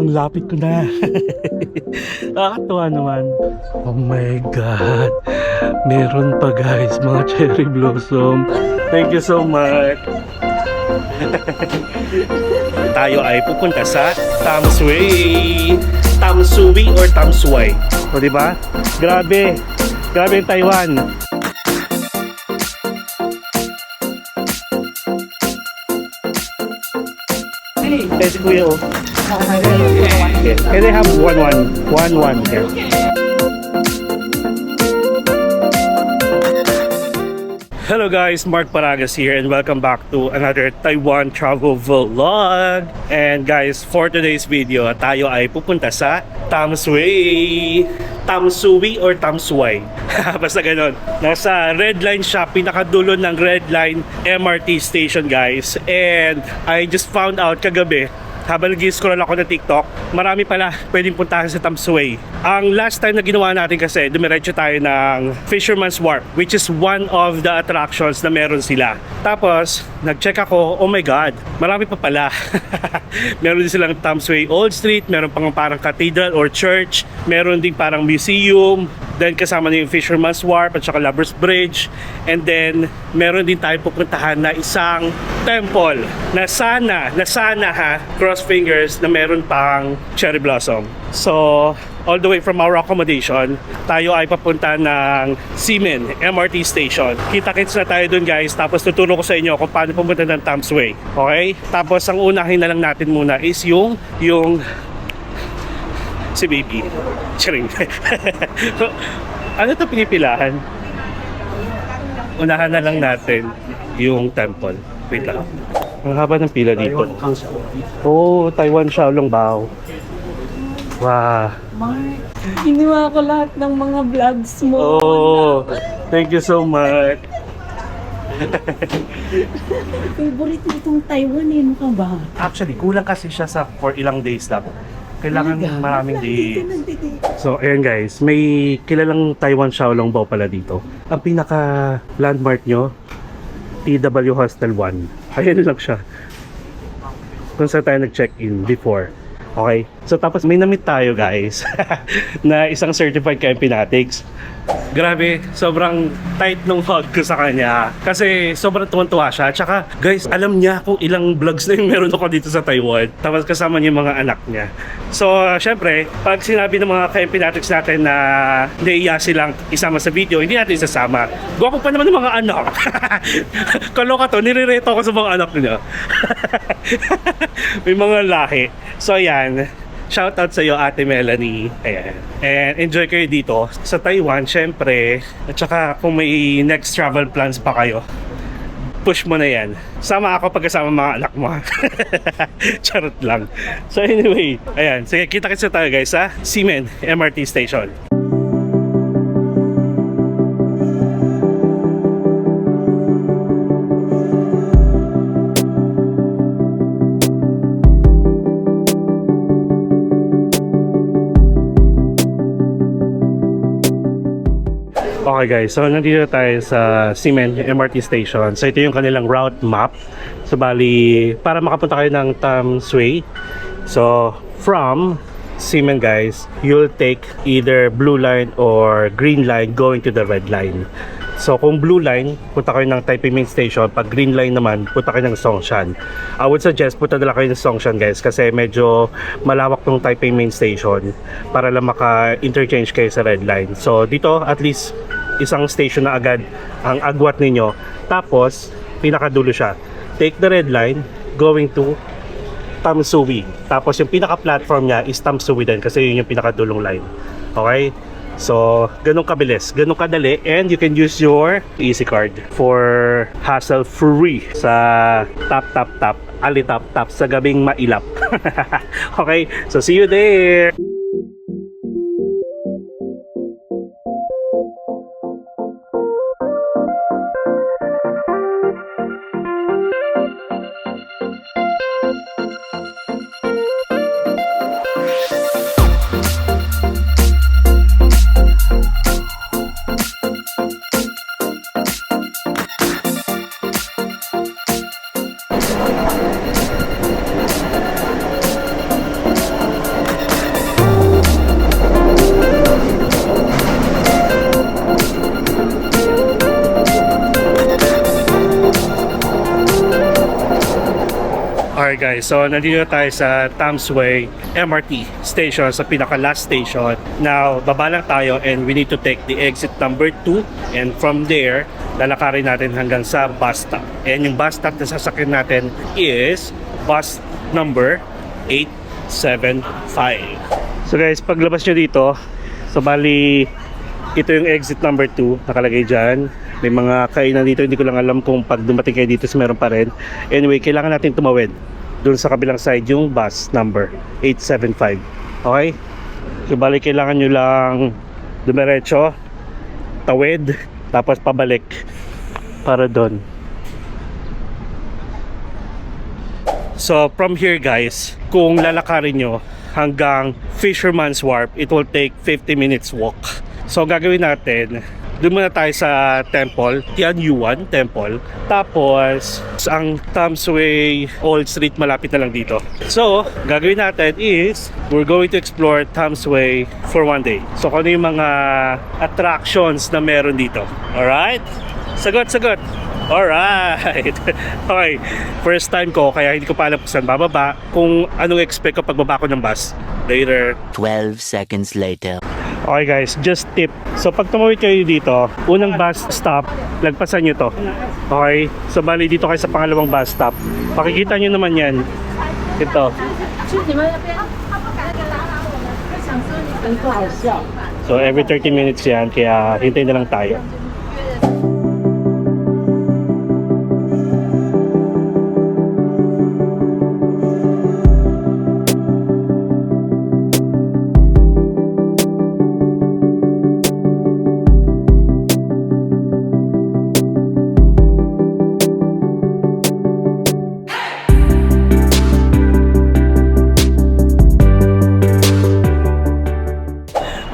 Sobrang lapit ko na. Nakakatuwa naman. Oh my God. Meron pa guys, mga cherry blossom. Thank you so much. Tayo ay pupunta sa Tamsui. Tamsui or Tamsui. O diba? Grabe. Grabe yung Taiwan. Hey, si Kuya oh. Okay. Can I have one here? Hello guys, Mark Paragas here and welcome back to another Taiwan travel vlog. And guys, for today's video, tayo ay pupunta sa Tamsui. Tamsui or Tamsui. Basta ganon. Nasa Red Line siya, pinakadulo ng Red Line MRT station guys. And I just found out kagabi, habang nag-scroll ako ng TikTok, marami pala pwedeng puntahan sa Tamsui. Ang last time na ginawa natin kasi, dumiretso tayo ng Fisherman's Wharf, which is one of the attractions na meron sila. Tapos, nag-check ako, oh my God, marami pa pala. Meron din silang Tamsui Old Street, meron pang parang cathedral or church, meron din parang museum, then kasama na yung Fisherman's Wharf at saka Lovers Bridge, and then meron din tayo pupuntahan na isang temple na sana ha, cross fingers, na meron pang cherry blossom. So all the way from our accommodation, tayo ay papunta ng Ximen MRT station. Kita-kits na tayo dun guys, tapos tuturo ko sa inyo kung paano pumunta ng Tamsui. Okay? Tapos ang unahin na lang natin muna is yung si baby. Charing. Ano to pinipilahan? Unahan na lang natin yung temple. Wait lang. Ang haba ng pila dito. Oh, Taiwan Shaolong Bao. Wow. Mark, ginawa ko lahat ng mga vlogs mo. Oh, thank you so much. Favorite mo itong Taiwan eh, ano ka ba? Actually, kulang kasi siya sa for ilang days lang. Kailangan maraming days. So, ayan guys, may kilalang Taiwan Shaolong Bao pala dito. Ang pinaka landmark nyo, TW Hostel 1. Ayan lang siya. Kung saan tayo nag-check-in before. Okay? So tapos may na-meet tayo guys na isang certified Kempinatics. Grabe, sobrang tight nung hug ko sa kanya. Kasi sobrang tuwan-tuwa siya. Tsaka guys, alam niya kung ilang vlogs na yung meron ako dito sa Taiwan. Tapos kasama niya yung mga anak niya. So syempre, pag sinabi ng mga Kempinatics natin na naiya silang isama sa video, hindi natin isasama. Gwapo pa naman ng mga anak. Kaloka to, nire-reto ako sa mga anak niya. May mga lahi. So ayan, shoutout sa iyo Ate Melanie. Ayan. And enjoy kayo dito sa Taiwan, syempre. At saka kung may next travel plans pa kayo, push mo na yan. Sama ako pagkasama mga anak mo. Charot lang. So anyway, ayan. Sige, kita-kits na tayo guys sa Ximen MRT Station. Okay guys, so nandito tayo sa Ximen MRT Station. So ito yung kanilang route map. So bali, para makapunta kayo ng Tamsui, so from Ximen guys, you'll take either blue line or green line going to the red line. So kung blue line, punta kayo ng Taipei Main Station. Pag green line naman, punta kayo ng Songshan. I would suggest punta nila kayo ng Songshan guys, kasi medyo malawak tong Taipei Main Station para lang maka-interchange kayo sa red line. So dito at least isang station na agad ang agwat ninyo. Tapos pinakadulo siya, take the red line going to Tamsui. Tapos yung pinaka-platform niya is Tamsui din, kasi yun yung pinakadulong line. Okay? So, ganun kabilis, ganun kadali, and you can use your Easy Card for hassle-free sa tap sa gabing mailap. Okay? So, see you there! Okay guys, so nandito na tayo sa Tamsway MRT station, sa pinaka last station. Now, baba lang tayo and we need to take the exit number 2 and from there, lalakarin natin hanggang sa bus stop. And yung bus stop na sasakyan natin is bus number 875. So guys, paglabas nyo dito, so bali, ito yung exit number 2, nakalagay dyan. May mga kainan dito, hindi ko lang alam kung pag dumating kayo dito meron pa rin. Anyway, kailangan natin tumawid doon sa kabilang side yung bus number 875. Okay? So bali, kailangan nyo lang dumiretso, tawid, tapos pabalik para doon. So from here guys, kung lalakarin nyo hanggang Fisherman's Wharf, it will take 50 minutes walk. So gagawin natin, doon muna tayo sa temple, Tianyuan Temple. Tapos, ang Tamsway Old Street malapit na lang dito. So, gagawin natin is, we're going to explore Tamsway for one day. So, kung ano yung mga attractions na meron dito. Alright? Sagot, sagot! Alright! Okay, first time ko, kaya hindi ko pa alam kung saan bababa, kung anong expect ko pagbaba ko ng bus. Later. 12 seconds later. Okay guys, just tip. So pag tumawid kayo dito, unang bus stop, lagpasan nyo to. Okay? So bali dito kayo sa pangalawang bus stop. Makikita nyo naman yan. Ito. So every 30 minutes yan, kaya hintayin na lang tayo.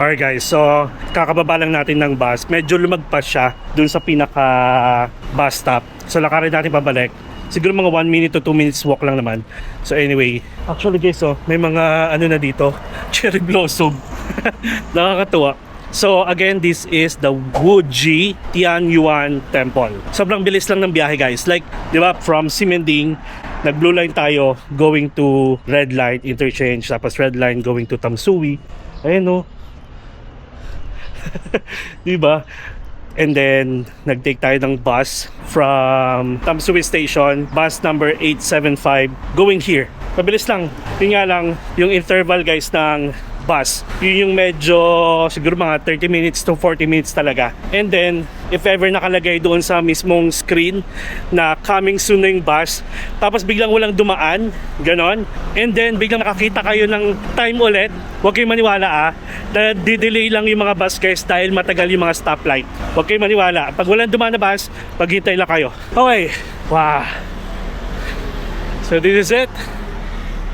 Alright guys, so kakababa lang natin ng bus. Medyo lumagpas siya dun sa pinaka bus stop. So lakarin natin pabalik. Siguro mga 1 minute to 2 minutes walk lang naman. So anyway, actually guys, so may mga ano na dito, cherry blossom. Nakakatuwa. So again, this is the Wuji Tianyuan Temple. Sobrang bilis lang ng biyahe guys. Like, di ba, from Simending, nag-blue line tayo going to red line interchange, tapos red line going to Tamsui. Ayan o. Diba? And then nag-take tayo ng bus from Tamsui Station, bus number 875 going here. Mabilis lang. Yun nga lang, yung interval guys ng bus, yun yung medyo siguro mga 30 minutes to 40 minutes talaga. And then if ever nakalagay doon sa mismong screen na coming soon na yung bus, tapos biglang walang dumaan, ganon, and then biglang nakakita kayo ng time ulit, huwag kayong maniwala na di-delay lang yung mga bus guys dahil matagal yung mga stoplight. Huwag kayong maniwala. Pag walang dumaan na bus, paghintay lang kayo. Okay. Wow. So this is it.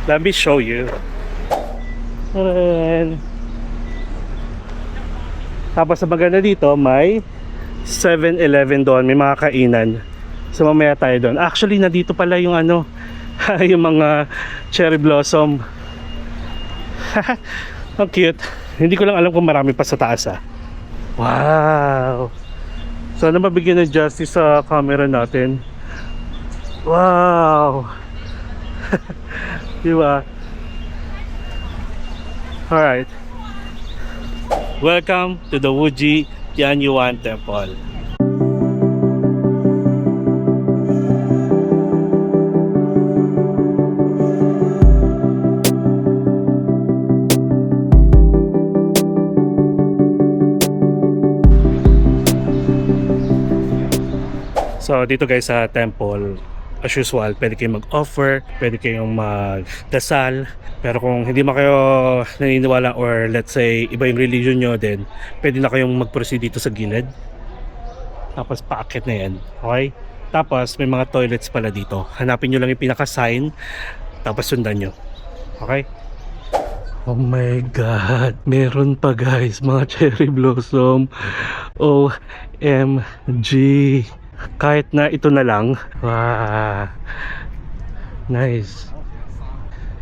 Let me show you. Ayan. Tapos sa maganda dito, may 7-Eleven doon, may mga kainan. So mamaya tayo doon. Actually, nandito pala yung ano, yung mga cherry blossom. Ang cute. Hindi ko lang alam kung marami pa sa taas ah. Wow. Sana mabigyan ng justice sa camera natin. Wow. Diba? Alright. Welcome to the Wuji Tianyuan Temple. So dito guys sa temple, as usual, pwede kayong mag-offer, pwede kayong magdasal. Pero kung hindi man kayo naniniwala or let's say iba yung religion nyo, then pwede na kayong mag-proceed dito sa gilid. Tapos paakit na yan, okay? Tapos may mga toilets pala dito. Hanapin nyo lang yung pinaka-sign, tapos sundan nyo. Okay? Oh my God, meron pa guys, mga cherry blossom. OMG. Kahit na ito na lang. Wow. Nice.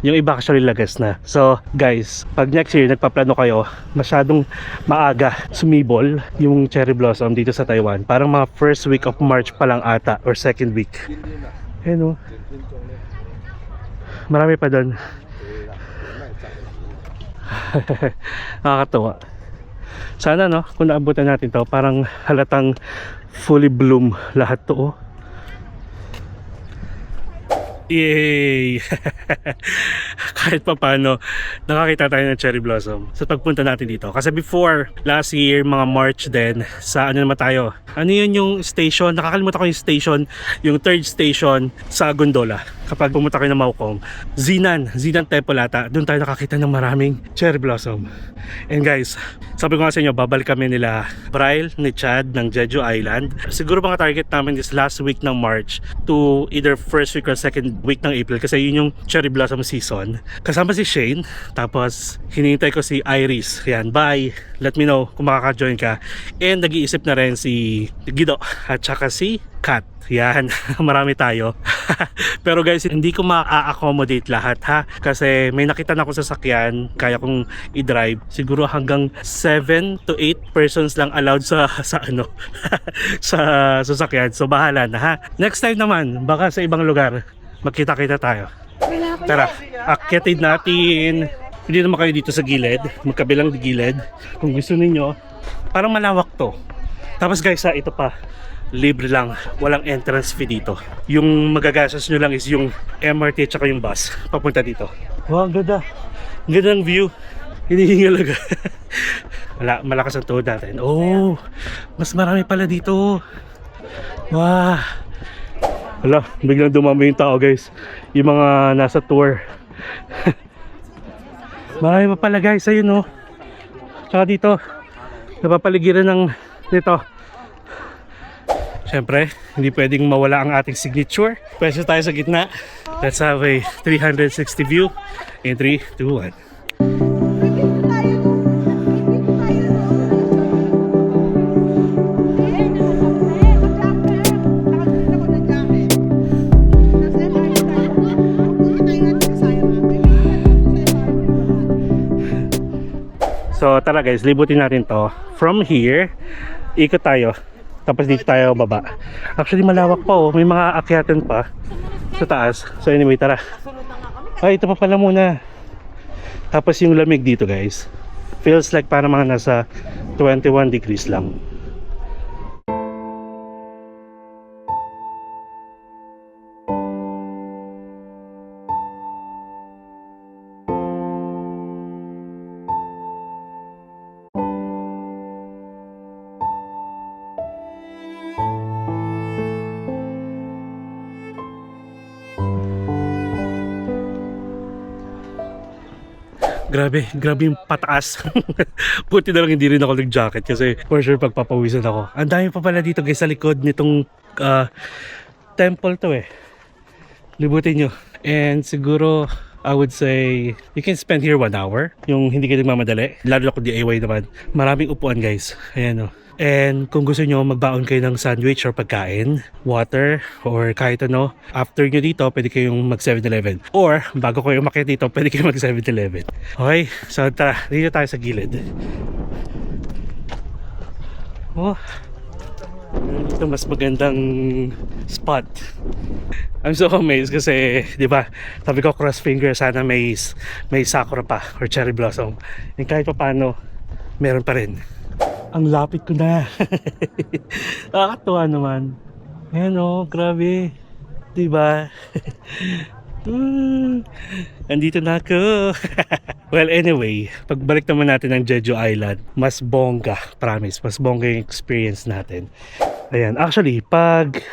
Yung iba actually lagas na. So guys, pag next year nagpaplano kayo, masyadong maaga sumibol yung cherry blossom dito sa Taiwan. Parang mga first week of March pa lang ata or second week. Ayan o. Marami pa doon. Nakakatuwa. Sana no, kung naabutan natin to, parang halatang fully bloom lahat to. Oh. Yay! Kahit pa paano, nakakita tayo ng cherry blossom sa pagpunta natin dito. Kasi before, last year, mga March din, sa ano naman tayo? Ano yun yung station? Nakakalimutan ko yung station, yung third station sa Gondola. Kapag pumunta kayo ng Maukong, Zinan Temple ata, doon tayo nakakita ng maraming cherry blossom. And guys, sabi ko nga sa inyo, babalik kami nila Bryle, ni Chad ng Jeju Island. Siguro mga target namin is last week ng March to either first week or second week ng April, kasi yun yung cherry blossom season. Kasama si Shane, tapos hinihintay ko si Iris. Yan, bye! Let me know kung makaka-join ka. And nag-iisip na rin si Guido at saka si Kat. Yan, marami tayo. Pero guys, hindi ko ma-accommodate lahat ha, kasi may nakita na ako sa sasakyan, kaya kong i-drive. Siguro hanggang 7 to 8 persons lang allowed sa ano sa sasakyan. So bahala na ha. Next time naman, baka sa ibang lugar magkita-kita tayo. Tara, akyatin natin. Hindi naman kayo dito sa gilid, magkabilang gilid. Kung gusto ninyo, parang malawak to. Tapos guys, ito pa, libre lang, walang entrance fee dito. Yung magagastos nyo lang is yung MRT at saka yung bus papunta dito. Wow, ang ganda. Ang ganda ng view. Hinihingal agad. Malakas ang tuhod natin. Oh, mas marami pala dito. Wow. Wala, biglang dumami yung tao guys. Yung mga nasa tour. Marami pa pala guys, ayun oh. Tsaka dito, napapaligiran ng dito. Siyempre, hindi pwedeng mawala ang ating signature. Pwesto tayo sa gitna. Let's have a 360 view in 3, 2, 1. So tara guys, libutin natin to. From here, ikot tayo. Tapos dito tayo baba. Actually malawak pa oh. May mga akyatan pa sa taas. So anyway, tara. Ay, ito pa pala muna. Tapos yung lamig dito guys, feels like parang mga nasa 21 degrees lang. Grabe yung pataas. Buti na lang hindi rin ako nag-jacket kasi for sure pagpapawisan ako. Ang dami pa pala dito guys sa likod nitong temple to eh. Libutin nyo. And siguro I would say you can spend here 1 hour. Yung hindi ka nagmamadali. Lalo na kung DIY naman. Maraming upuan guys. Ayan o. And kung gusto nyo magbaon kayo ng sandwich or pagkain, water, or kahit ano, after nyo dito, pwede kayong mag 7-Eleven. Or, bago kayo umakyat dito, pwede kayong mag 7-Eleven. Okay, so tara, dito tayo sa gilid. Oh, ito mas magandang spot. I'm so amazed kasi, di ba, sabi ko cross finger, sana may sakura pa or cherry blossom. And kahit pa paano, meron pa rin. Ang lapit ko na. Nakakatuwa naman. Ayan o, grabe. Diba? Andito na ako. Well, anyway, pagbalik naman natin ng Jeju Island, mas bongga, promise, mas bongga yung experience natin. Ayan, actually, pag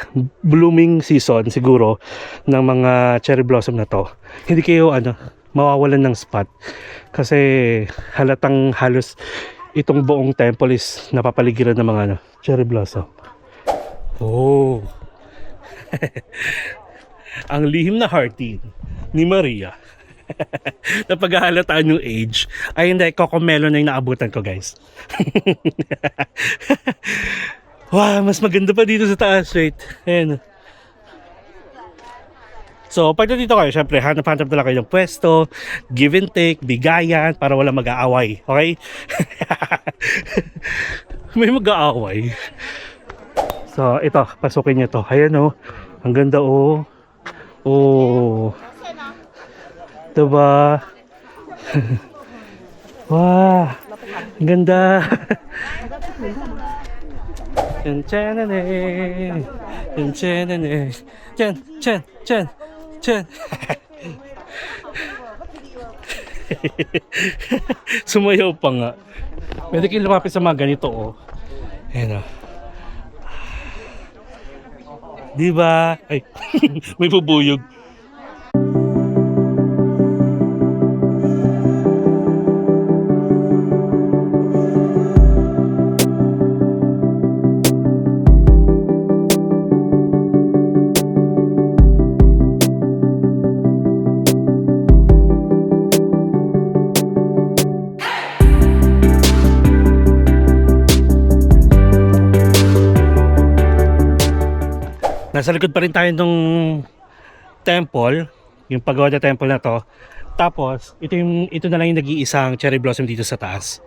blooming season siguro ng mga cherry blossom na to, hindi kayo mawawalan ng spot. Kasi halatang halos itong buong temple is napapaligiran ng mga cherry blossom. Oh. Ang lihim na heartbeat ni Maria. Napaghahalataan yung age. Ay hindi, Cocomelo na yung naabutan ko guys. Wow, mas maganda pa dito sa taas. Wait, ayan. So, pag dito kayo, syempre, hanap-hanap na lang kayo ng pwesto, give and take, bigayan, para wala mag-aaway. Okay? May mag-aaway. So, ito, pasukin nyo to. Ayan o. Ang ganda o. Oh. Diba? Wow, ang ganda. Chan chan chan chan chan chan chan. Sumayaw pa nga. Pwede kayo lumapit sa mga ganito, oh. Ayan, oh. Diba? Ay, may bubuyog. Nasa likod pa rin tayo nung temple, yung pagoda temple na to. Tapos, ito na lang yung nag-iisang cherry blossom dito sa taas.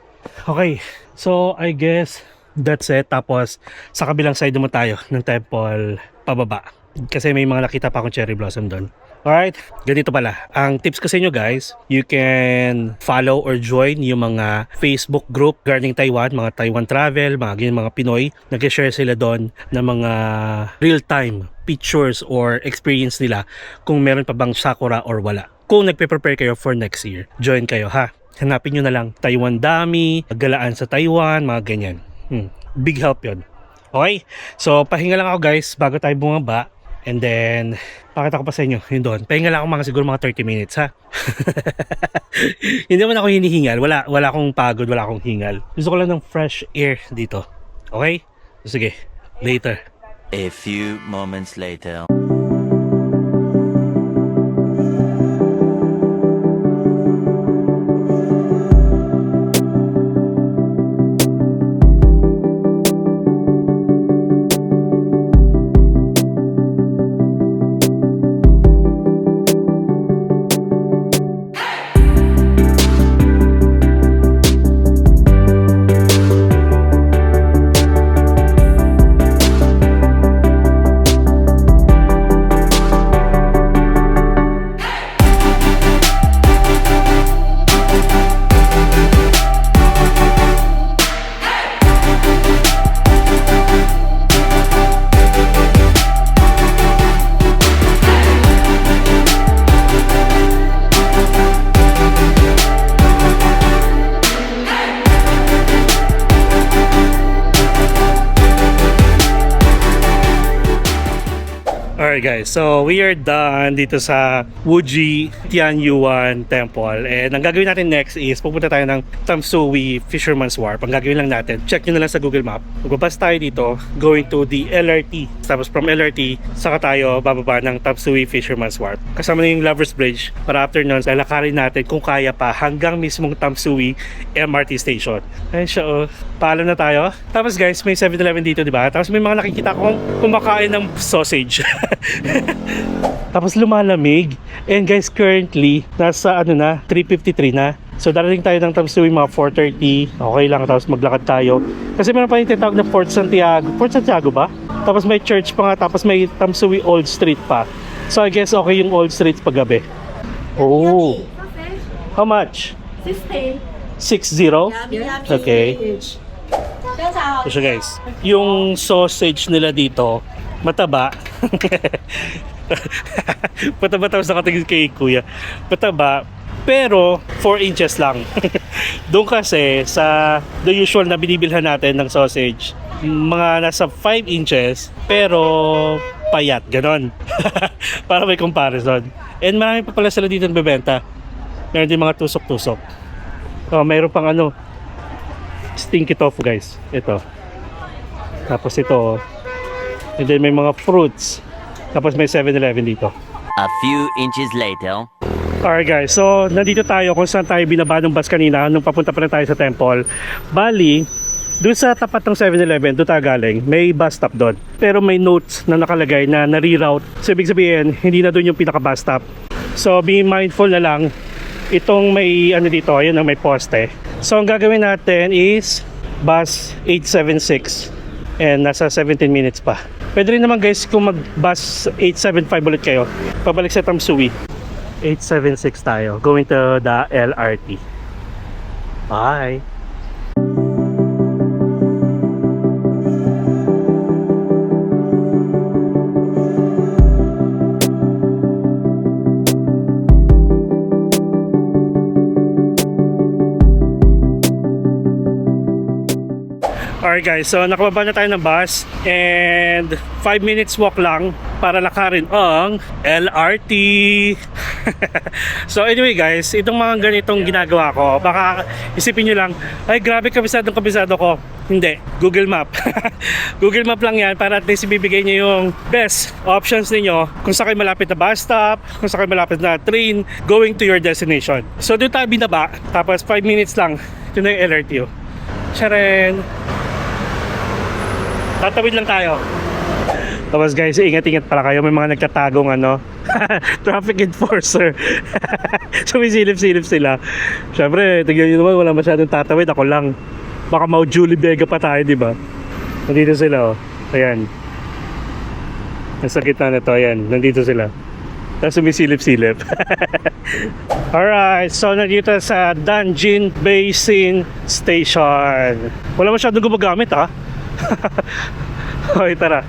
Okay, so I guess that's it. Tapos, sa kabilang side naman tayo ng temple pababa. Kasi may mga nakita pa akong cherry blossom doon. Alright, ganito pala. Ang tips ko sa inyo guys, you can follow or join yung mga Facebook group regarding Taiwan, mga Taiwan travel, mga ganyan mga Pinoy. Nag-share sila doon ng mga real-time pictures or experience nila kung meron pa bang sakura or wala. Kung nagpe-prepare kayo for next year, join kayo ha. Hanapin nyo na lang Taiwan Dami, galaan sa Taiwan, mga ganyan. Big help yun. Okay, so pahinga lang ako guys bago tayo bumaba. And then, pakita ko pa sa inyo, yun doon. Pahinga lang ako siguro mga 30 minutes, ha? Hindi naman ako hinihingal. Wala akong pagod, wala akong hingal. Gusto ko lang ng fresh air dito. Okay? Sige, later. A few moments later. Alright guys, so we are done dito sa Wuji Tianyuan Temple. And ang gagawin natin next is pupunta tayo ng Tamsui Fisherman's Wharf. Ang gagawin lang natin, check nyo na lang sa Google Map. Magbabas tayo dito, going to the LRT. Tapos from LRT, saka tayo bababa ng Tamsui Fisherman's Wharf. Kasama na yung Lover's Bridge para after nun, lalakarin natin kung kaya pa hanggang mismong Tamsui MRT Station. Ayun siya oh, paalam na tayo. Tapos guys, may 7-Eleven dito, di ba? Tapos may mga nakikita akong kumakain ng sausage. Tapos lumalamig. And guys, currently nasa 3:53 na. So darating tayo ng Tamsui mga 4:30. Okay lang, tapos maglakad tayo. Kasi meron pa yung tinatawag na Fort Santiago. Fort Santiago ba? Tapos may church pa nga, tapos may Tamsui Old Street pa. So I guess okay yung Old Street paggabi. Oh. How much? 60. 60? Okay. So guys, yung sausage nila dito mataba. Mataba, tapos nakatingin kay kuya. Mataba, pero 4 inches lang. Doon kasi sa the usual na binibilhan natin ng sausage, mga nasa 5 inches pero payat, ganon. Para may comparison. And marami pa pala sila dito nabebenta. Meron din mga tusok-tusok. So, mayroon pang stinky tofu guys. Ito. Tapos ito. And then may mga fruits. Tapos may 7-Eleven dito. A few inches later. Alright guys, so nandito tayo kung saan tayo binaba ng bus kanina nung papunta pa rin tayo sa temple. Bali, doon sa tapat ng 7-Eleven, doon tayo galing, may bus stop doon. Pero may notes na nakalagay na nare-route. So ibig sabihin, hindi na doon yung pinaka-bus stop. So be mindful na lang, itong may dito, ayun ang may poste. So ang gagawin natin is bus 876 and nasa 17 minutes pa. Pwede rin naman guys kung mag bus 875 ulit kayo, pabalik sa Tamsui. 876 tayo. Going to the LRT. Bye! Alright guys, so nakababa na tayo ng bus and 5 minutes walk lang para lakarin ang LRT. So anyway guys, itong mga ganitong ginagawa ko, baka isipin nyo lang, ay grabe kabisado ko. Hindi, Google Map. Google Map lang yan para at least ibibigay nyo yung best options ninyo kung saan kayo malapit na bus stop, kung saan kayo malapit na train going to your destination. So doon tayo binaba, tapos 5 minutes lang, ito na yung LRT. Charan! Tatawid lang tayo. Tapos guys, ingat-ingat pala kayo. May mga nagtatagong traffic enforcer. Sumisilip-silip sila. Siyempre, tignan nyo naman, wala masyadong tatawid. Ako lang. Baka mau Julie Vega pa tayo, di ba? Nandito sila, oh. Ayan. Nasa gitna na to, ayan. Nandito sila. Tapos sumisilip-silip. Alright, so nandito sa Danjin Basin Station. Wala masyadong gumagamit, ha? Okay, tara.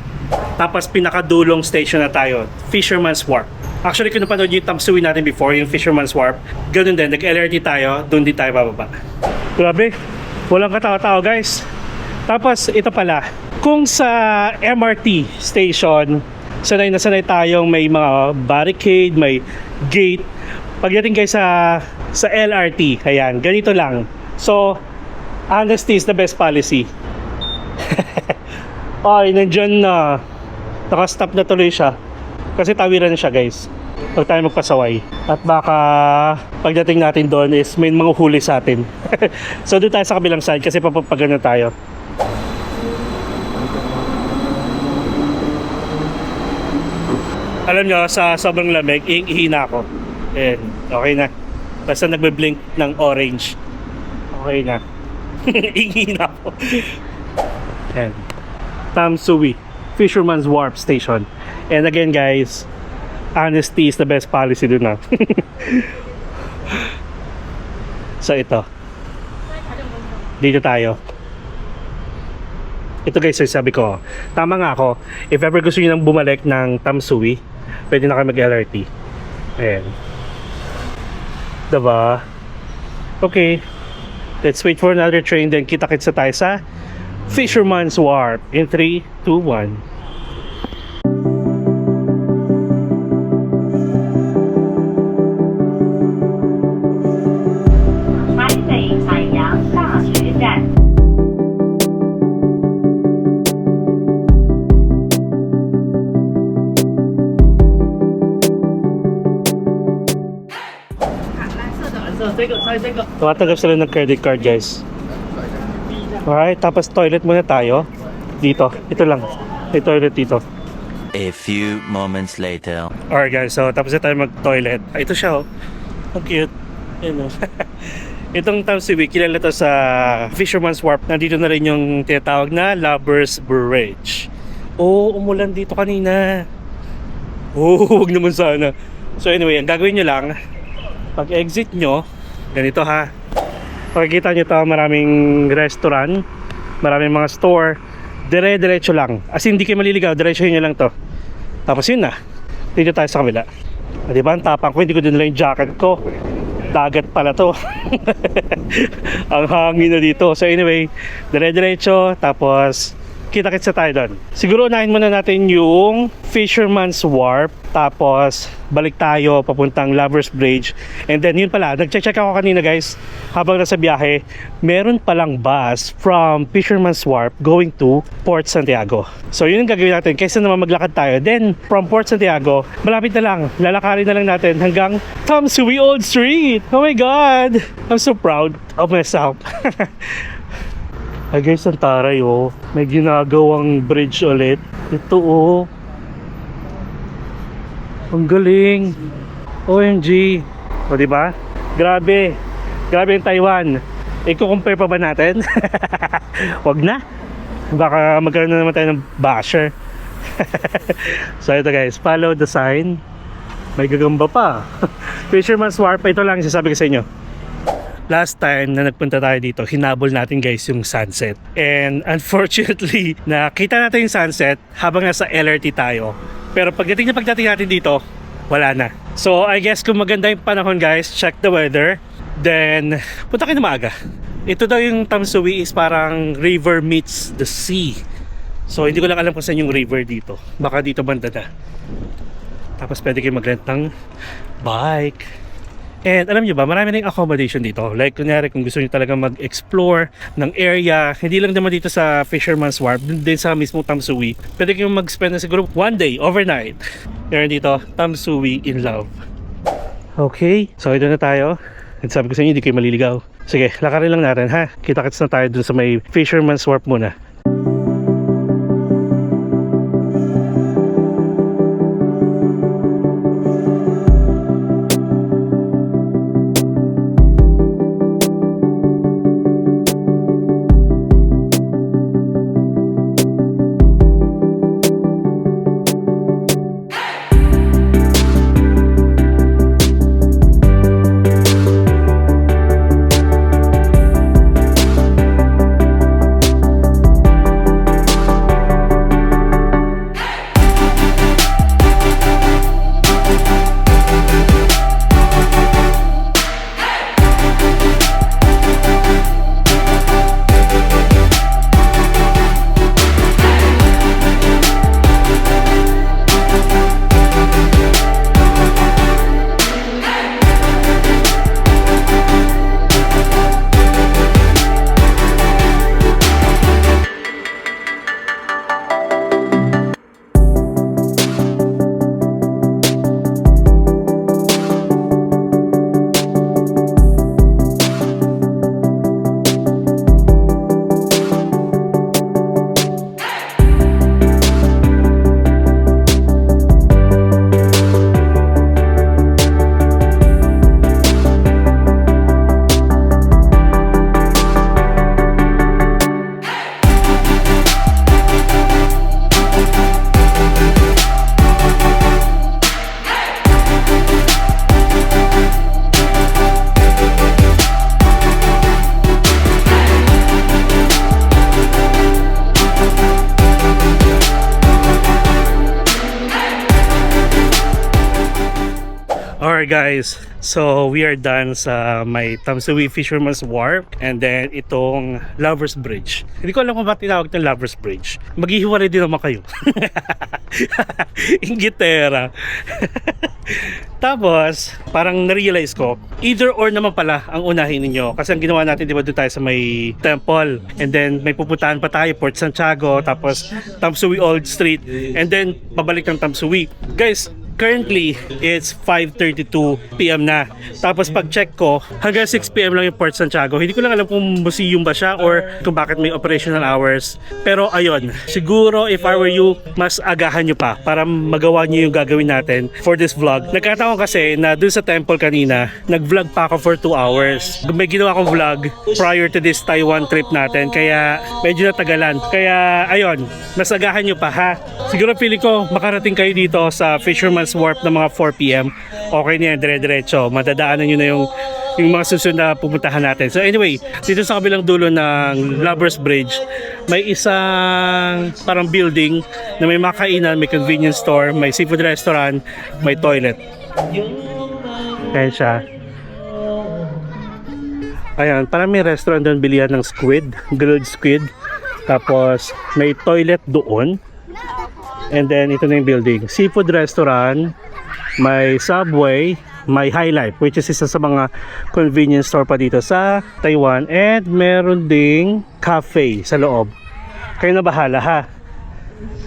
Tapos pinakadulong station na tayo, Fisherman's Wharf. Actually, kung napanood yung Tamsui natin before, yung Fisherman's Wharf, ganun din, nag-LRT tayo, doon din tayo bababa. Grabe, walang katao-tao guys. Tapos ito pala, kung sa MRT station, sanay na sanay tayong may mga barricade, may gate. Pagdating guys sa LRT, ayan, ganito lang. So, honesty is the best policy. Ay, nandyan na. Nakastop na tuloy siya. Kasi tawiran na siya guys. Huwag tayo magpasaway. At baka pagdating natin doon is may mga huli sa atin. So doon tayo sa kabilang side kasi papagano tayo. Alam nyo, sa sobrang lamig, ihina ako. And okay na. Basta nagbe-blink ng orange. Okay na. Ihina ako. And Tamsui Fisherman's Wharf Station. And again guys, honesty is the best policy dun na. So ito, dito tayo. Ito guys, sabi ko, tama nga ako, if ever gusto nyo nang bumalik ng Tamsui, pwede na kayo mag-LRT. Ayan, diba? Okay, let's wait for another train, then kita-kits na tayo sa Fisherman's Wharf in 3, 2, 1. Tumatanggap sila ng credit card guys. Alright, tapos toilet muna tayo. Dito, ito lang. May toilet dito. A few moments later. Alright guys, so tapos na tayo mag-toilet. Ito siya, oh. Ang cute. Yan, oh. Itong Tamsui, kilala to sa Fisherman's Wharf. Nandito na rin yung tinatawag na Lovers Bridge. Oh, umulan dito kanina. Oh, huwag naman sana. So anyway, ang gagawin nyo lang, pag exit nyo, ganito ha. Pakikita nyo to, maraming restaurant, maraming mga store. Dire-diretso lang. As in, hindi kayo maliligaw, diretso nyo lang to. Tapos yun na. Dito tayo sa kabila. Diba, ang tapang ko, hindi ko din lang yung jacket ko. Dagat pala to. Ang hangin na dito. So anyway, dire-diretso, tapos kita-kits na tayo doon. Siguro unahin muna natin yung Fisherman's Wharf, tapos balik tayo papuntang Lovers Bridge. And then yun pala, nag-check ako kanina guys, habang nasa biyahe, meron palang bus from Fisherman's Wharf going to Port Santiago. So yun ang gagawin natin, kaysa naman maglakad tayo. Then from Port Santiago, malapit na lang, lalakarin na lang natin hanggang Tamsui Old Street. Oh my God! I'm so proud of myself. Ay guys, ang taray oh. May ginagawang bridge ulit. Ito oh. Ang galing. OMG. O diba? Grabe. Grabe yung Taiwan. Iko-compare pa ba natin? Wag na. Baka magkaroon na naman tayo ng basher. So ito guys, follow the sign. May gagamba pa. Fisherman's Wharf, ito lang sasabi ko sa inyo. Last time na nagpunta tayo dito, hinabol natin guys yung sunset. And unfortunately, nakita natin yung sunset habang nasa LRT tayo. Pero pagdating natin dito, wala na. So I guess kung maganda yung panahon guys, check the weather. Then, punta kayo na maaga. Ito daw yung Tamsuwi is parang river meets the sea. So hindi ko lang alam kung saan yung river dito. Baka dito banda na. Tapos pwede kayo mag-rent ng bike. And alam nyo ba, marami na yung accommodation dito. Like kunyari kung gusto nyo talaga mag-explore ng area, hindi lang naman dito sa Fisherman's Wharf, din sa mismong Tamsuwi. Pwede kayong mag-spend na siguro one day, overnight. Meron dito, Tamsuwi in Love. Okay, so ito na tayo. And sabi ko sa inyo, hindi kayo maliligaw. Sige, lakarin lang natin ha. Kita-kits na tayo dun sa may Fisherman's Wharf muna. Alright guys, so we are done sa may Tamsuwi Fisherman's Wharf and then itong Lover's Bridge. Hindi ko alam kung bakit tinawag ng Lover's Bridge. Maghihiwalay din naman kayo. Ingitera. Tapos, parang na-realize ko, either or naman pala ang unahin ninyo. Kasi ang ginawa natin, di ba, doon tayo sa may temple. And then, may pupuntahan pa tayo, Port Santiago, tapos Tamsuwi Old Street, and then, pabalik ng Tamsuwi. Guys, currently, it's 5:32 PM na. Tapos pag-check ko, hanggang 6 PM lang yung Port Santiago. Hindi ko lang alam kung museum ba siya or kung bakit may operational hours. Pero ayun, siguro if I were you, mas agahan nyo pa para magawa nyo yung gagawin natin for this vlog. Nagkataon kasi na dun sa temple kanina, nag-vlog pa ako for 2 hours. May ginawa akong vlog prior to this Taiwan trip natin. Kaya medyo natagalan. Kaya ayun, mas agahan nyo pa ha. Siguro feeling ko makarating kayo dito sa Fisherman's Wharf na mga 4 PM. Okay na yan, dire-diretso. Madadaanan nyo na yung mga susunod na pupuntahan natin. So anyway, dito sa kabilang dulo ng Lover's Bridge, may isang parang building na may makainan, may convenience store, may seafood restaurant, may toilet. Ayan siya. Ayan, parang may restaurant doon, bilihan ng squid, grilled squid. Tapos may toilet doon. And then ito na yung building. Seafood restaurant, may Subway, may High Life, which is isa sa mga convenience store pa dito sa Taiwan. And meron ding cafe sa loob. Kayo na bahala ha.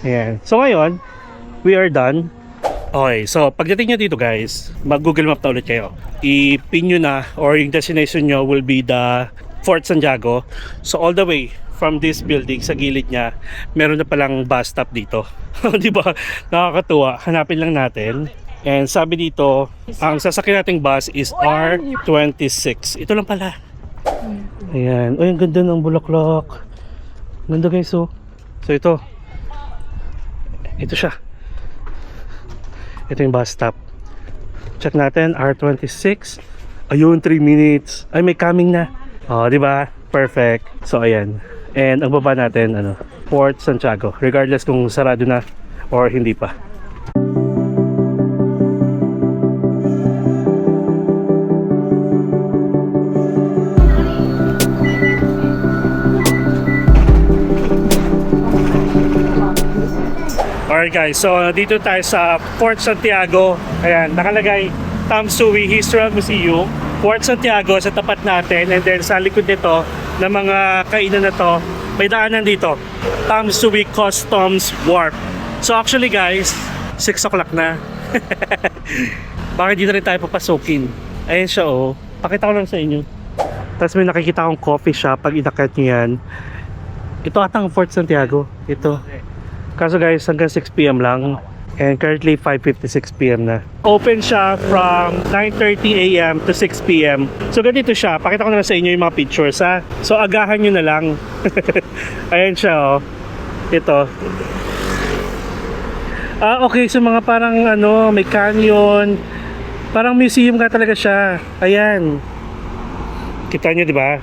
Ayan. So ngayon, we are done. Okay, so pagdating nyo dito guys, mag-Google Map na ulit kayo. I-pin nyo na or yung destination nyo will be the Fort Santiago. So all the way from this building sa gilid niya, meron na palang bus stop dito. Di ba? Nakakatuwa. Hanapin lang natin. And sabi dito, ang sasakyan nating bus is R26. Ito lang pala. Ayan. Uy, ang ganda ng bulaklak. Ganda guys, oh. So ito. Ito siya. Ito yung bus stop. Check natin, R26. Ayun, 3 minutes. Ay, may coming na. Oh, di ba? Perfect. So, ayan. And ang baba natin, Port Santiago. Regardless kung sarado na or hindi pa. Alright guys, so dito tayo sa Port Santiago. Ayan, nakalagay Tamsui Historical Museum, Port Santiago sa tapat natin, and then sa likod nito ng mga kainan na to, may daanan dito, Tamsui Customs Wharf. So actually guys, 6 o'clock na. Bakit dito rin tayo papasukin? Ayan siya oh, pakita ko lang sa inyo. Tapos may nakikita akong coffee shop, pag inakyat nyo yan. Ito atang Port Santiago, ito. Kaso guys, hanggang 6 PM lang. And currently 5:56 PM na. Open siya from 9:30 AM to 6 PM. So ganito siya, pakita ko na sa inyo yung mga pictures ha. So agahan nyo na lang. Ayan siya oh. Ito. Okay, so mga parang may canyon. Parang museum nga talaga siya. Ayan. Kita nyo, di ba?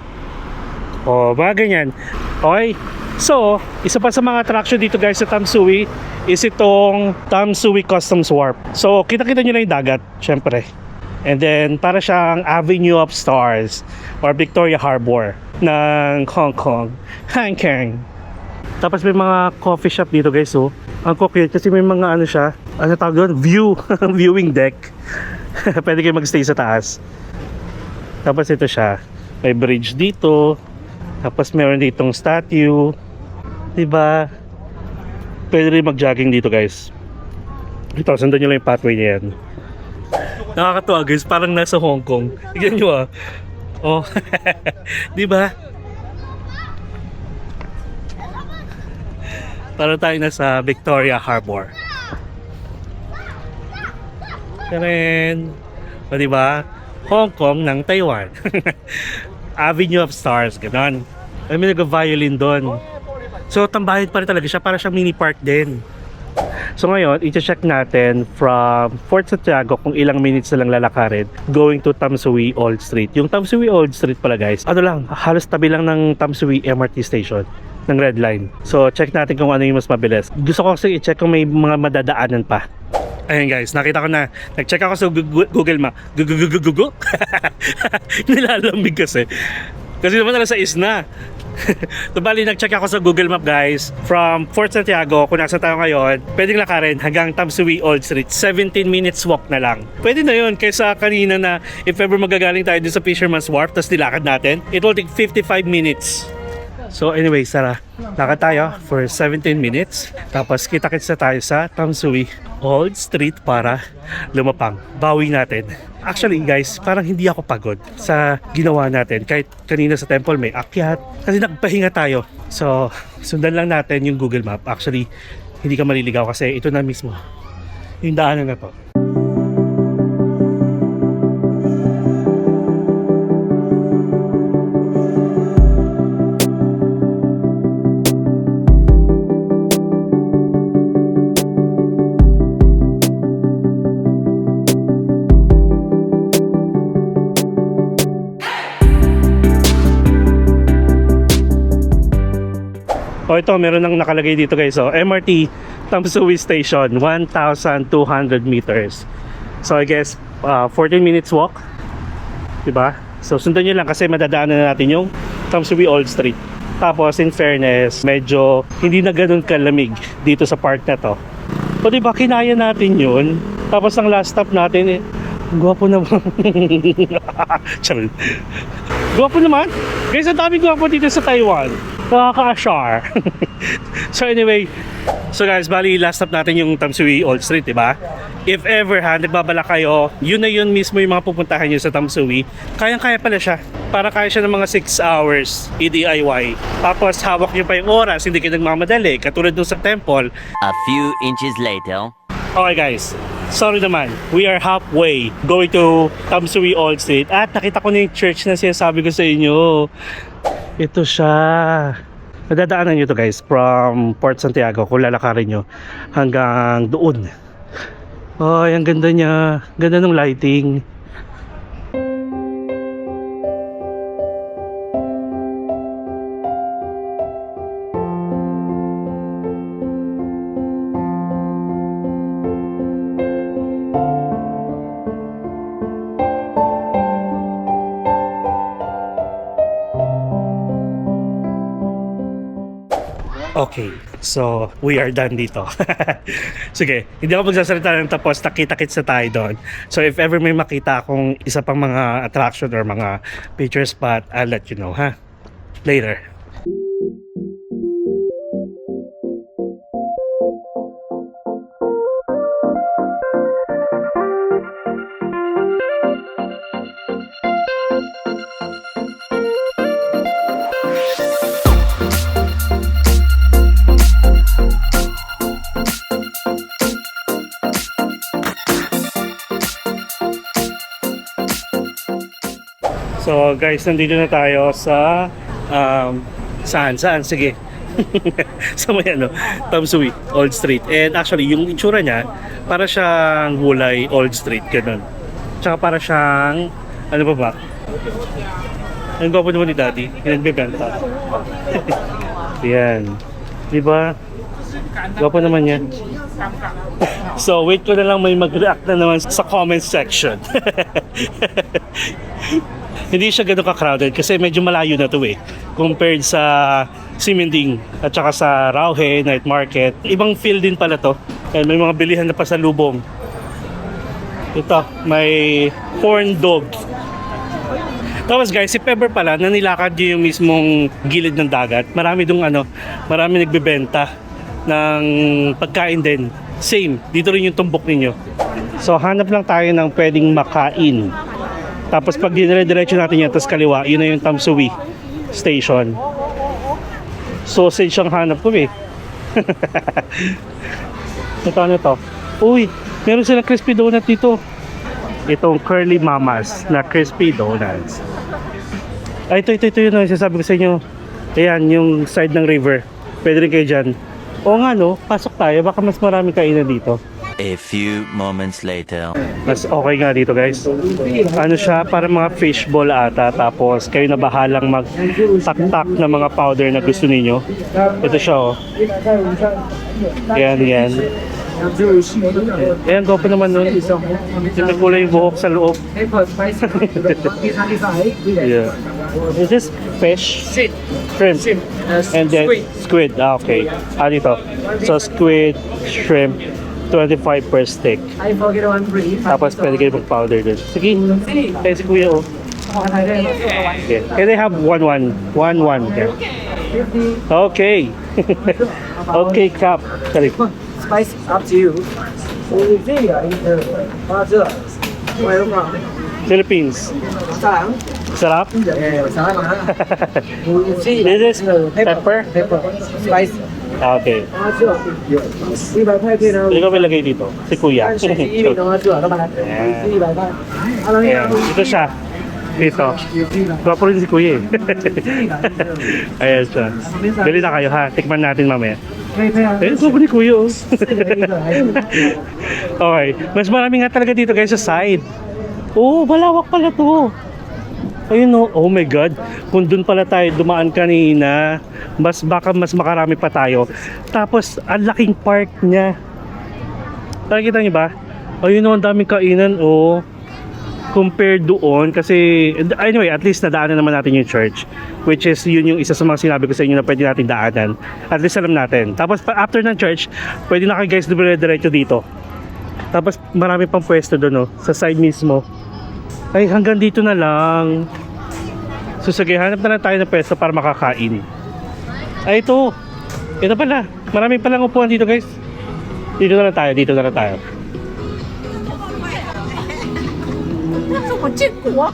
Oh, mga ganyan. Okay. So, isa pa sa mga attraction dito guys sa Tamsui is itong Tamsui Customs Wharf. So, kita-kita nyo lang yung dagat, syempre. And then, para siyang Avenue of Stars or Victoria Harbor ng Hong Kong. Hong Kong. Tapos may mga coffee shop dito guys, oh. Ang cute kasi may mga siya, tawag doon? Viewing deck. Pwede kayo magstay sa taas. Tapos ito siya. May bridge dito. Tapos meron ditong statue. Diba? Pwede rin mag-jogging dito guys. Ito, sundan nyo lang yung pathway niya yan. Nakakatuwa guys, parang nasa Hong Kong. Tignan nyo ah. Oh. Diba? Para tayo nasa Victoria Harbor. Karen. O diba? Hong Kong ng Taiwan. Avenue of Stars, gano'n. May nag-violin doon. So, tambahin pa rin talaga siya. Para siyang mini park din. So, ngayon, i-check natin from Port Santiago kung ilang minutes na lang lalakarin going to Tamsui Old Street. Yung Tamsui Old Street pala guys, halos tabi lang ng Tamsui MRT station ng Red Line. So, check natin kung ano yung mas mabilis. Gusto ko kasi i-check kung may mga madadaanan pa. Ayan guys, nakita ko na. Nag-check ako sa Google Map. Google. Nilalamig kasi. Kasi naman nasa isna. So, bali, nag-check ako sa Google Map guys. From Port Santiago, kung nasa tayo ngayon, pwedeng lakarin hanggang Tamsui Old Street. 17 minutes walk na lang. Pwede na yun. Kaysa kanina na if ever magagaling tayo dun sa Fisherman's Wharf, tapos nilakad natin, it will take 55 minutes. So anyway, Sara, lakad tayo for 17 minutes. Tapos kita-kits na tayo sa Tamsui Old Street para lumapang. Bawi natin. Actually guys, parang hindi ako pagod sa ginawa natin. Kahit kanina sa temple may akyat. Kasi nagpahinga tayo. So, sundan lang natin yung Google Map. Actually, hindi ka maliligaw kasi ito na mismo yung daanan na to. O ito, meron nang nakalagay dito guys. So, MRT Tamsui Station, 1,200 meters. So, I guess, 14 minutes walk. Diba? So, sundan nyo lang kasi madadaanan na natin yung Tamsui Old Street. Tapos, in fairness, medyo hindi na ganun kalamig dito sa park na to. So, diba, kinaya natin yun. Tapos, ang last stop natin, gwapo naman. Charot. Gwapo naman. Guys, ang dami gwapo dito sa Taiwan. Nakaka-ashar. So anyway, so guys, bali last stop natin yung Tamsui Old Street, diba? If ever nagbabala kayo, yun na yun mismo yung mga pupuntahan nyo sa Tamsui. Kayang-kaya pala siya. Para kaya siya ng mga 6 hours i-DIY. Tapos hawak nyo pa yung oras, hindi kayo nagmamadali. Katulad dun sa temple. A few inches later. Okay guys, sorry naman. We are halfway going to Tamsui Old Street. At nakita ko na yung church na sinasabi ko sa inyo. Ito siya. Nadadaanan nyo to guys from Port Santiago kung lalakarin nyo hanggang doon. Ay, ang ganda niya. Ganda ng lighting. Okay, so we are done dito. Sige, hindi ako magsasalita ng tapos, nakita-kits na tayo doon. So if ever may makita akong isa pang mga attraction or mga picture spot, I'll let you know, ha? Later. So guys, nandito na tayo sa saan? Sige. Sa may Tamsui, Old Street. And actually, yung itsura niya, para siyang Hulay Old Street, ganun. Tsaka para siyang, ano ba ba? Ang gwapo naman ni Daddy, yung nagbebenta. Yan. Diba? Gwapo naman yan. So, wait ko na lang may mag-react na naman sa comment section. Hindi siya gano'n ka-crowded kasi medyo malayo na to eh. Compared sa Simending at saka sa Rauhe Night Market. Ibang feel din pala to. And may mga bilihan na pasalubong. Ito, may corn dog. Tapos guys, si Pepper pala, nanilakad niyo yung mismong gilid ng dagat. Marami marami nagbebenta ng pagkain din. Same, dito rin yung tumbok ninyo. So hanap lang tayo ng pwedeng makain. Tapos pag dinire-diretso natin yan, tapos kaliwa, yun na yung Tamsui Station. Sausage ang hanap ko eh. Ano to? Uy, meron silang crispy donut dito. Itong Curly Mamas na crispy donuts. Ay, ito yun. Sasabi ko sa inyo. Ayan, yung side ng river. Pwede rin kayo dyan. Oo nga no, pasok tayo. Baka mas marami kainan dito. A few moments later. Mas okay nga dito guys. Ano siya, para mga fishball ata. Tapos kayo na bahalang mag-tak-tak ng mga powder na gusto ninyo. Ito siya oh. Yan. Ayan, gopo naman nun. May kulay yung buhok sa loob. Yeah. Is this fish? Shrimp. And then squid. Ah, okay. Dito. So squid, shrimp, 25 per stick. Tapos pwede kayo mag-powder dun. Sige. Kaya si Kuya oh. Okay. Can I have one? Yeah. Okay. Okay, Cap. Sorry. Spice up to you. Philippines. Sarap? This is pepper? Spice. Okay. 100块可以呢。 Ikaw may lagay dito. Si Kuya. 选一米的这老板，100块。Ayan. Ito siya. Dito. Gwapo rin si Kuya eh. Ayan siya. Bili na kayo ha. Tikman natin mamaya. Eh, gwapo ni Kuya oh. Okay. Mas marami nga talaga dito guys sa side. Oh, malawak pala to. Ayun oh my god. Kung dun pala tayo dumaan kanina, baka mas makarami pa tayo. Tapos, ang laking park niya. Nakikita niyo ba? Ayun ang daming kainan oh. Compared doon, kasi anyway, at least nadaanan naman natin yung church. Which is, yun yung isa sa mga sinabi ko sa inyo na pwede natin daanan. At least alam natin. Tapos, after ng church, pwede na kayo guys dire-diretso dito. Tapos, marami pang pwesto doon oh, sa side mismo. Ay, hanggang dito na lang. So, sige, hanap na lang tayo ng pwesto para makakain. Ay, ito. Ito pala. Marami palang upuan dito, guys. Dito na lang tayo.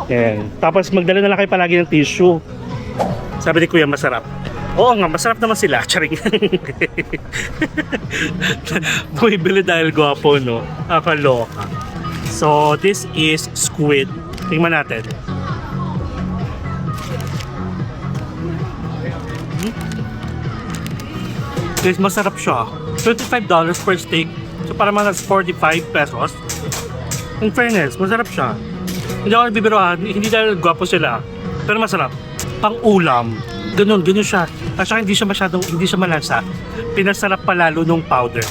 Ayan. Tapos, magdala na lang kayo palagi ng tissue. Sabi ni Kuya, masarap. Oo nga, masarap naman sila. Charing. Bumibili dahil gwapo, no? Akaloka. So, this is squid. Tingnan natin. Guys, masarap siya. $25 per steak. So para mga 45 pesos. In fairness, masarap siya. Hindi ako nagbibiroan, hindi dahil gwapo sila. Pero masarap. Pang ulam. Ganun siya. At saka hindi siya malasa. Pinasarap pa lalo nung powder.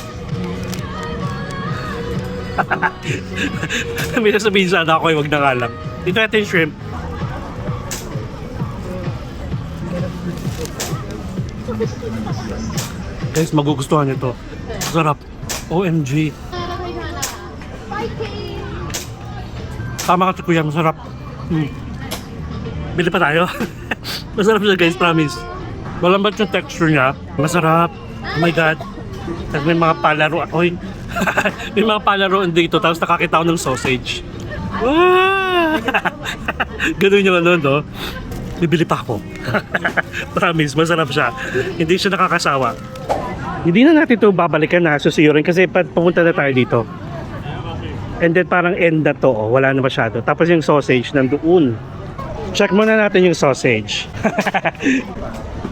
May nasabihin sana ako, wag na nga lang. Dito natin yung shrimp. Guys, magugustuhan nyo to. Sarap. OMG. Tama ka, kuya. Masarap. Bili pa tayo. Masarap siya, guys. Promise. Malambat yung texture niya. Masarap. Oh my God. Tapos may mga palaro. Oy. May mga palaro dito. Tapos nakakita ako ng sausage. Wow! Ganun yung ano, no? Bibili pa ako. Promise, masarap siya. Hindi siya nakakasawa. Hindi na natin ito babalikan na susuyorin kasi pumunta na tayo dito. And then parang end na to, oh. Wala na masyado. Tapos yung sausage nandoon. Check muna natin yung sausage.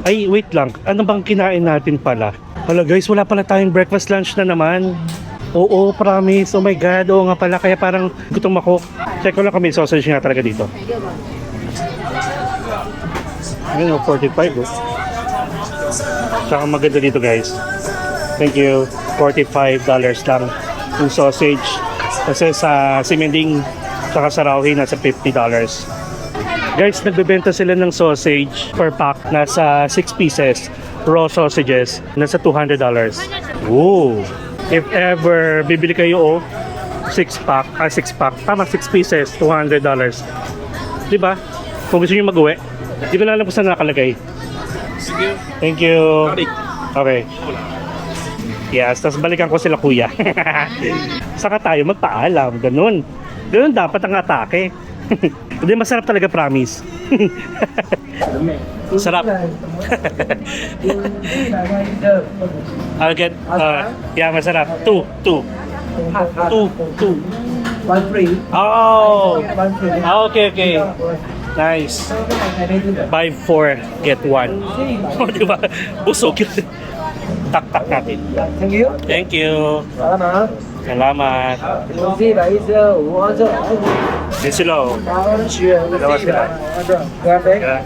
Ay, wait lang. Ano bang kinain natin pala? Hala guys, wala pala tayong breakfast lunch na naman. Oo, promise. Oh my God. Oo nga pala. Kaya parang gutom ako. Check ko lang kami yung sausage nga talaga dito. Ayun, 45 oh. Tsaka maganda dito guys. Thank you. $45 lang yung sausage. Kasi sa Simending tsaka sa Rauhin nasa $50. Guys, nagbebenta sila ng sausage per pack. Nasa 6 pieces. Raw sausages. Nasa $200. Ooh. If ever bibili kayo 6 pack. Tama, 6 pieces. $200. Diba? Kung gusto nyo mag-uwi. Di ko na alam kung saan nakalagay. Thank you. Okay. Yes, tapos balikan ko sila kuya. Saka tayo magpaalam. Ganun dapat ang atake. Hindi, masarap talaga, promise. Sarap. I'll get, yeah, masarap. Two. One free. Oh, One free. okay. Nice. Buy 4, get 1. Oh, diba? Busog yun. Tak natin. Thank you. Thank you. Salamat. Din sila oh. Dalawa sila. Yeah.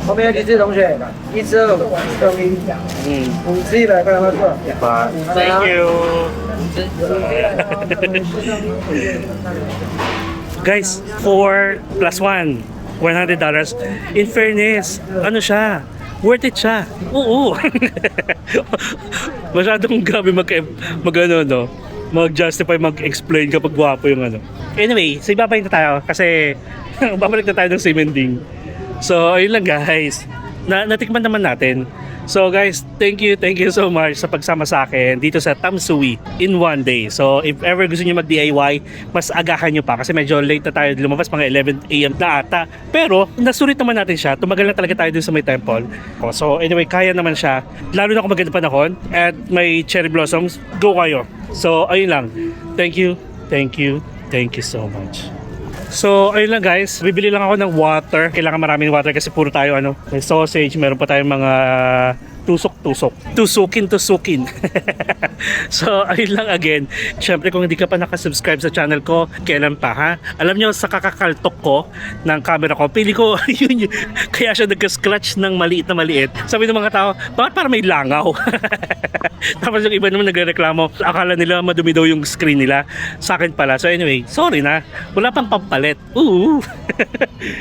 后面有几次同学，125等于5次100块，没错。 Thank you. Guys, 4 plus 1, $100. In fairness, ano siya? Worth it siya. Oo. Masyadong grabe mag-justify, mag-explain kapag guwapo yung ano. Anyway, so ibabalik na tayo kasi babalik na tayo ng Simending. So, ayun lang guys. Natikman naman natin. So guys, thank you so much sa pagsama sa akin dito sa Tamsui in one day. So if ever gusto niyo mag-DIY, mas agahan nyo pa kasi medyo late na tayo lumabas, mga 11 AM na ata. Pero nasulit naman natin siya, tumagal na talaga tayo dun sa may temple. So anyway, kaya naman siya. Lalo na kung maganda panahon at may cherry blossoms, go kayo. So ayun lang. Thank you so much. So, ayun lang guys, bibili lang ako ng water. Kailangan maraming water kasi puro tayo may sausage, meron pa tayong mga tusukin. So, ayun lang again. Syempre kung hindi ka pa nakasubscribe sa channel ko, kailan pa ha? Alam nyo, sa kakakaltok ko ng camera ko, pili ko, yun, kaya siya nagka-scratch ng maliit na maliit. Sabi ng mga tao, bakit para may langaw? Tapos yung iba naman nagrereklamo, akala nila madumi daw yung screen nila. Sa akin pala. So anyway, sorry na. Wala pang pampalit. Ooh.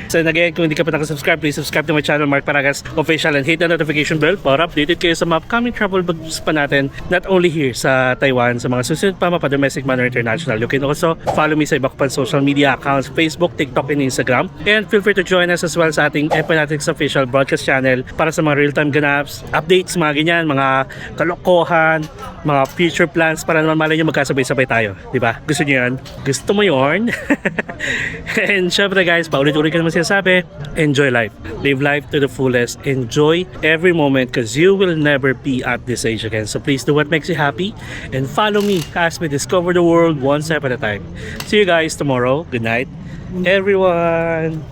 So again, kung hindi ka pa nakasubscribe, please subscribe to my channel, Mark Paragas Official, and hit the notification bell para updated kayo sa mga upcoming travel vlogs pa natin, not only here sa Taiwan, sa mga susunod pa mapa-domestic man or international. You can also follow me sa iba ko pang social media accounts, Facebook, TikTok, and Instagram. And feel free to join us as well sa ating Epanatics Official broadcast channel para sa mga real-time ganaps, updates, mga ganyan, mga kalokohan, mga future plans para naman malay nyo magkasabay-sabay tayo. Diba? Gusto nyo yan? Gusto mo yun? And syempre guys, paulit-ulit ka naman sinasabi, enjoy life. Live life to the fullest. Enjoy every moment because you will never be at this age again. So please do what makes you happy and follow me as we discover the world one step at a time. See you guys tomorrow. Good night, everyone.